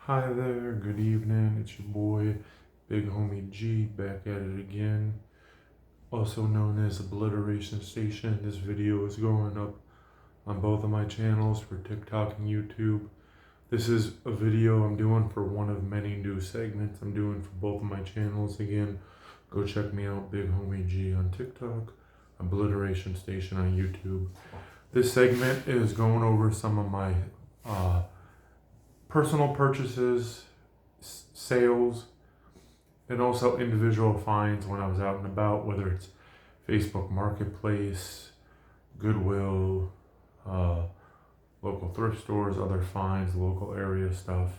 Hi there, good evening. It's your boy, Big Homie G, back at it again. Also known as Obliteration Station. This video is going up on both of my channels for TikTok and YouTube. This is a video I'm doing for one of many new segments I'm doing for both of my channels. Again, go check me out, Big Homie G on TikTok, Obliteration Station on YouTube. This segment is going over some of my personal purchases, sales, and also individual finds when I was out and about, whether it's Facebook Marketplace, Goodwill, local thrift stores, other finds, local area stuff.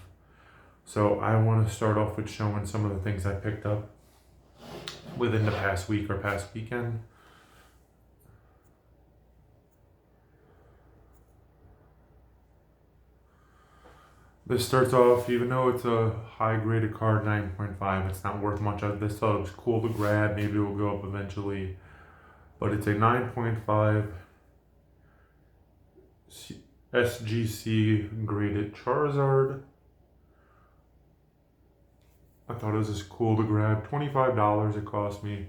So I want to start off with showing some of the things I picked up within the past week or past weekend. This starts off, even though it's a high graded card, 9.5, it's not worth much. This thought it was cool to grab. Maybe it will go up eventually. But it's a 9.5 SGC graded Charizard. I thought it was just cool to grab. $25 it cost me.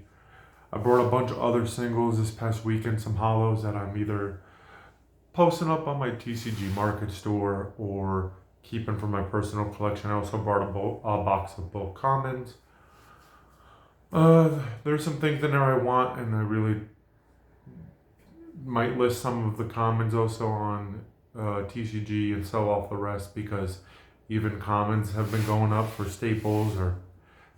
I brought a bunch of other singles this past weekend, some holos that I'm either posting up on my TCG market store or keeping for my personal collection. I also bought a box of bulk commons. There's some things in there I want, and I really might list some of the commons also on TCG and sell off the rest, because even commons have been going up for staples, or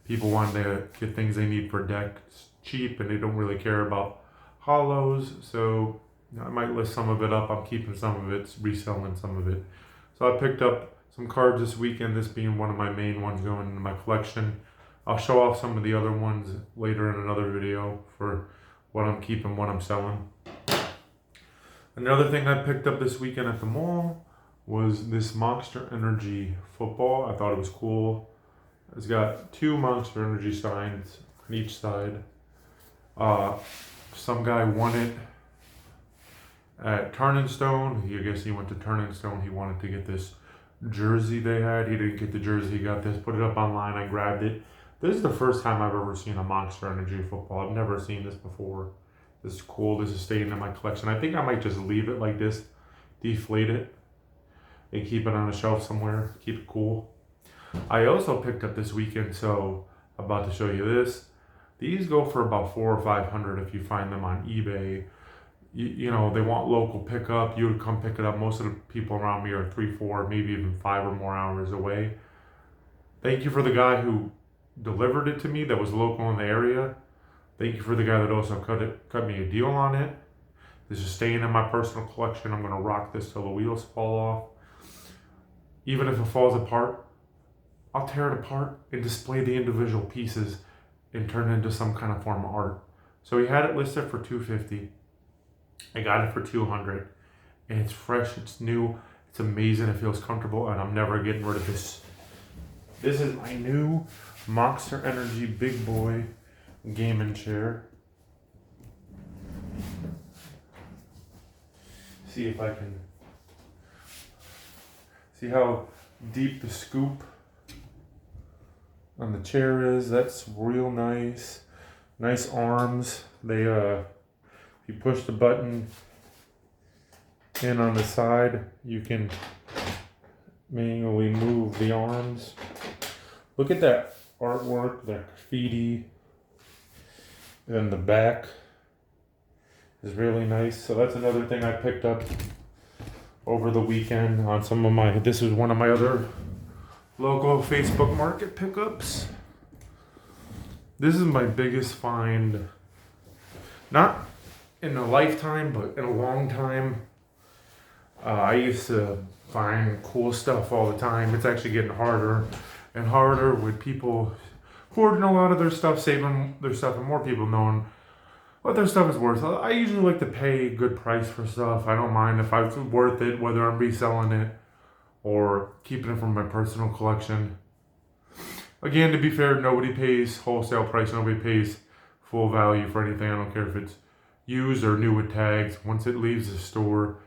people want to get things they need for decks cheap and they don't really care about holos. So I might list some of it up. I'm keeping some of it, reselling some of it. So I picked up some cards this weekend, this being one of my main ones going into my collection. I'll show off some of the other ones later in another video for what I'm keeping, what I'm selling. Another thing I picked up this weekend at the mall was this Monster Energy football. I thought it was cool. It's got two Monster Energy signs on each side. Some guy won it at Turn & Stone. I guess he went to Turn & Stone. He wanted to get this jersey they had. He didn't get the jersey. He got this. Put it up online. I grabbed it. This is the first time I've ever seen a Monster Energy football. I've never seen this before. This is cool. This is staying in my collection. I think I might just leave it like this, deflate it, and keep it on a shelf somewhere. Keep it cool. I also picked up this weekend, so I'm about to show you this. These go for about $400 or $500 if you find them on eBay. You know, they want local pickup. You would come pick it up. Most of the people around me are 3, 4, maybe even 5 or more hours away. Thank you for the guy who delivered it to me that was local in the area. Thank you for the guy that also cut me a deal on it. This is staying in my personal collection. I'm going to rock this till the wheels fall off. Even if it falls apart, I'll tear it apart and display the individual pieces and turn it into some kind of form of art. So he had it listed for $250. I got it for $200, and it's fresh, it's new, it's amazing, it feels comfortable, and I'm never getting rid of this. This is my new Monster Energy Big Boy gaming chair. See if I can see how deep the scoop on the chair is. That's real nice. Nice arms. They you push the button in on the side, you can manually move the arms. Look at that artwork, that graffiti. And the back is really nice. So that's another thing I picked up over the weekend on some of my, this is one of my other local Facebook Market pickups. This is my biggest find, not in a lifetime, but in a long time. I used to find cool stuff all the time. It's actually getting harder and harder with people hoarding a lot of their stuff, saving their stuff, and more people knowing what their stuff is worth. I usually like to pay a good price for stuff. I don't mind if it's worth it, whether I'm reselling it or keeping it from my personal collection. Again, to be fair, nobody pays wholesale price. Nobody pays full value for anything. I don't care if it's used or new with tags. Once it leaves the store,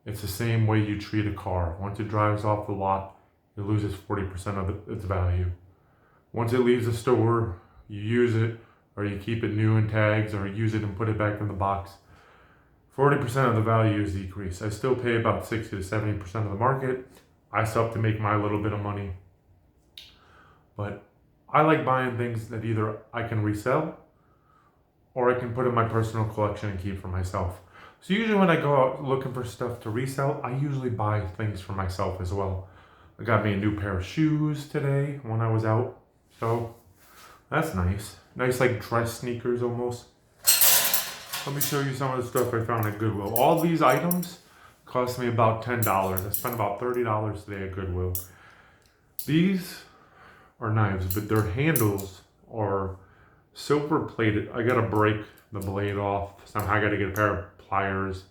it's the same way you treat a car. Once it drives off the lot, it loses 40% of its value. Once it leaves the store, you use it, or you keep it new in tags, or use it and put it back in the box, 40% of the value is decreased. I still pay about 60 to 70% of the market. I still have to make my little bit of money. But I like buying things that either I can resell or I can put in my personal collection and keep for myself. So usually when I go out looking for stuff to resell, I usually buy things for myself as well. I got me a new pair of shoes today when I was out. So that's nice. Nice like dress sneakers almost. Let me show you some of the stuff I found at Goodwill. All these items cost me about $10. I spent about $30 today at Goodwill. These are knives, but their handles are silver plated. I gotta break the blade off. Somehow I gotta get a pair of pliers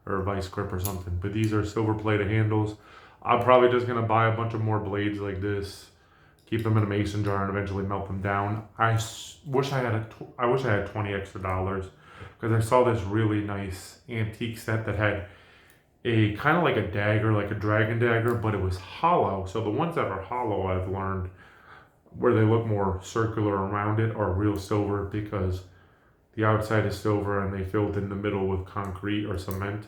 or a vice grip or something. But these are silver plated handles. I'm probably just gonna buy a bunch of more blades like this, keep them in a mason jar, and eventually melt them down. I wish I had $20 extra because I saw this really nice antique set that had a kind of like a dagger, like a dragon dagger, but it was hollow. So the ones that are hollow, I've learned, where they look more circular around it, are real silver because the outside is silver and they filled in the middle with concrete or cement.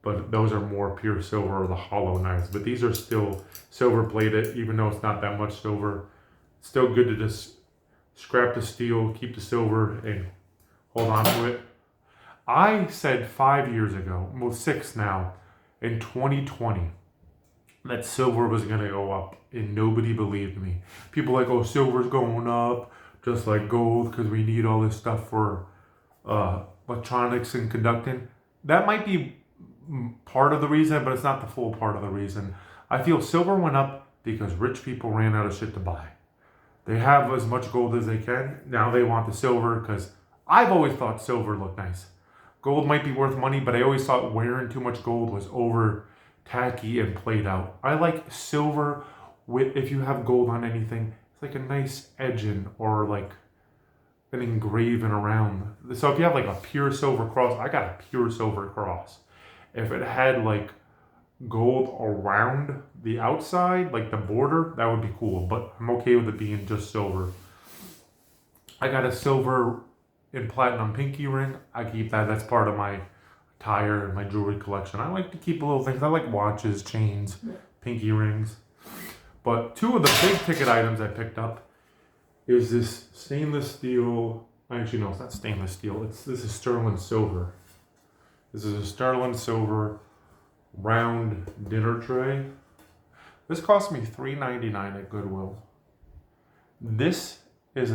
But those are more pure silver, or the hollow knives. But these are still silver plated, even though it's not that much silver. Still good to just scrap the steel, keep the silver, and hold on to it. I said 5 years ago, well 6 now, in 2020, that silver was going to go up, and nobody believed me. People like, oh, silver's going up, just like gold, because we need all this stuff for electronics and conducting. That might be part of the reason, but it's not the full part of the reason. I feel silver went up because rich people ran out of shit to buy. They have as much gold as they can. Now they want the silver because I've always thought silver looked nice. Gold might be worth money, but I always thought wearing too much gold was over tacky and played out. I like silver with, if you have gold on anything, it's like a nice edging or like an engraving around. So if you have like a pure silver cross, I got a pure silver cross. If it had like gold around the outside, like the border, that would be cool. But I'm okay with it being just silver. I got a silver and platinum pinky ring. I keep that. That's part of my attire and my jewelry collection. I like to keep little things. I like watches, chains, pinky rings. But two of the big ticket items I picked up is this stainless steel. Actually, no, it's not stainless steel. This is sterling silver. This is a sterling silver round dinner tray. This cost me $3.99 at Goodwill. This is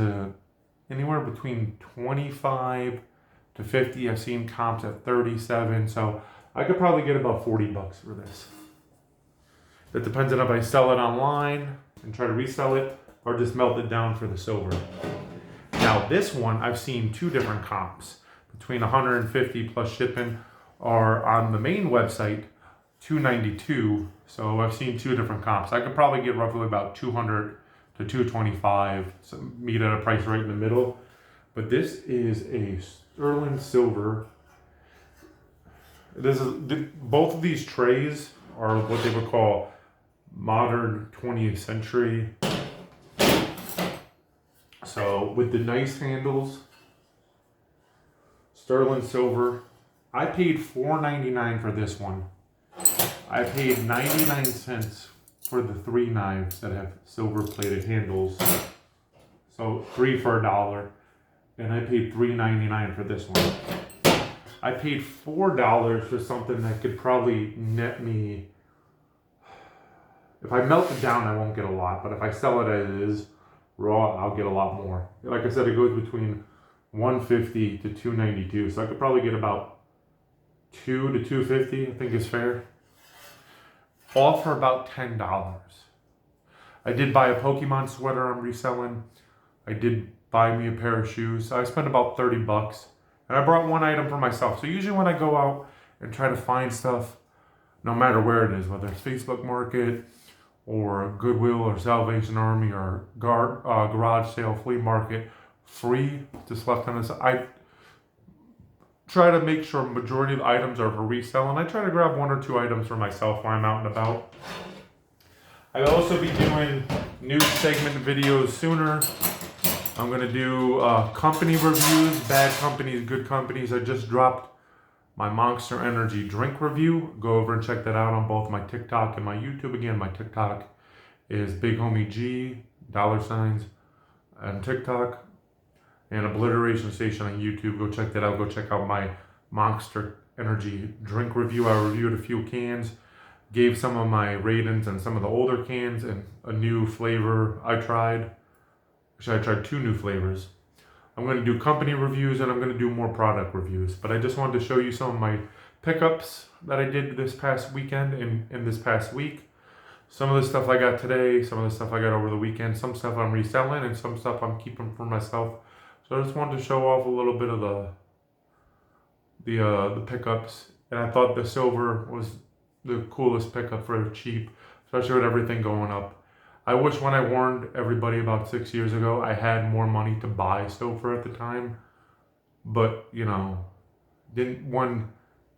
anywhere between 25 to 50. I've seen comps at 37, so I could probably get about $40 for this. That depends on if I sell it online and try to resell it or just melt it down for the silver. Now this one, I've seen two different comps between 150 plus shipping, or on the main website, $292. So I've seen two different comps. I could probably get roughly about $200 to $225, so meet at a price right in the middle. But this is a sterling silver. Both of these trays are what they would call modern 20th century. So with the nice handles, sterling silver. I paid $4.99 for this one. I paid 99 cents for the 3 knives that have silver plated handles. So 3 for $1. And I paid $3.99 for this one. I paid $4 for something that could probably net me. If I melt it down, I won't get a lot. But if I sell it as is, raw, I'll get a lot more. Like I said, it goes between $150 to $292. So I could probably get about $2 to $250, I think is fair. All for about $10. I did buy a Pokemon sweater I'm reselling. I did buy me a pair of shoes. I spent about $30. And I brought one item for myself. So usually when I go out and try to find stuff, no matter where it is, whether it's Facebook Market or Goodwill or Salvation Army or garage sale, flea market, free, just left on this. I try to make sure majority of the items are for resale, and I try to grab 1 or 2 items for myself when I'm out and about. I'll also be doing new segment videos sooner. I'm going to do company reviews, bad companies, good companies. I just dropped my Monster Energy drink review. Go over and check that out on both my TikTok and my YouTube. Again, my TikTok is Big Homie G, $, on TikTok, and Obliteration Station on YouTube. Go check that out. Go check out my Monster Energy drink review. I reviewed a few cans, gave some of my ratings and some of the older cans and a new flavor I tried. Actually, I tried 2 new flavors. I'm going to do company reviews and I'm going to do more product reviews. But I just wanted to show you some of my pickups that I did this past weekend and in this past week. Some of the stuff I got today, some of the stuff I got over the weekend, some stuff I'm reselling, and some stuff I'm keeping for myself. So I just wanted to show off a little bit of the pickups. And I thought the silver was the coolest pickup for cheap, especially with everything going up. I wish when I warned everybody about 6 years ago, I had more money to buy Stouffer at the time. But, you know, didn't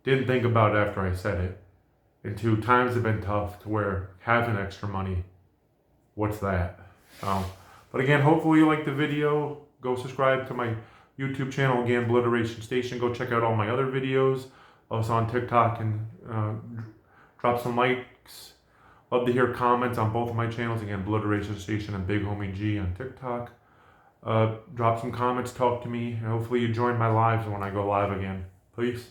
think about it after I said it. And 2, times have been tough to where having extra money, what's that? But again, hopefully you like the video. Go subscribe to my YouTube channel, again, Obliteration Station. Go check out all my other videos. Also on TikTok, and drop some likes. Love to hear comments on both of my channels. Again, Obliteration Station and Big Homie G on TikTok. Drop some comments, talk to me, and hopefully you join my lives when I go live again. Peace.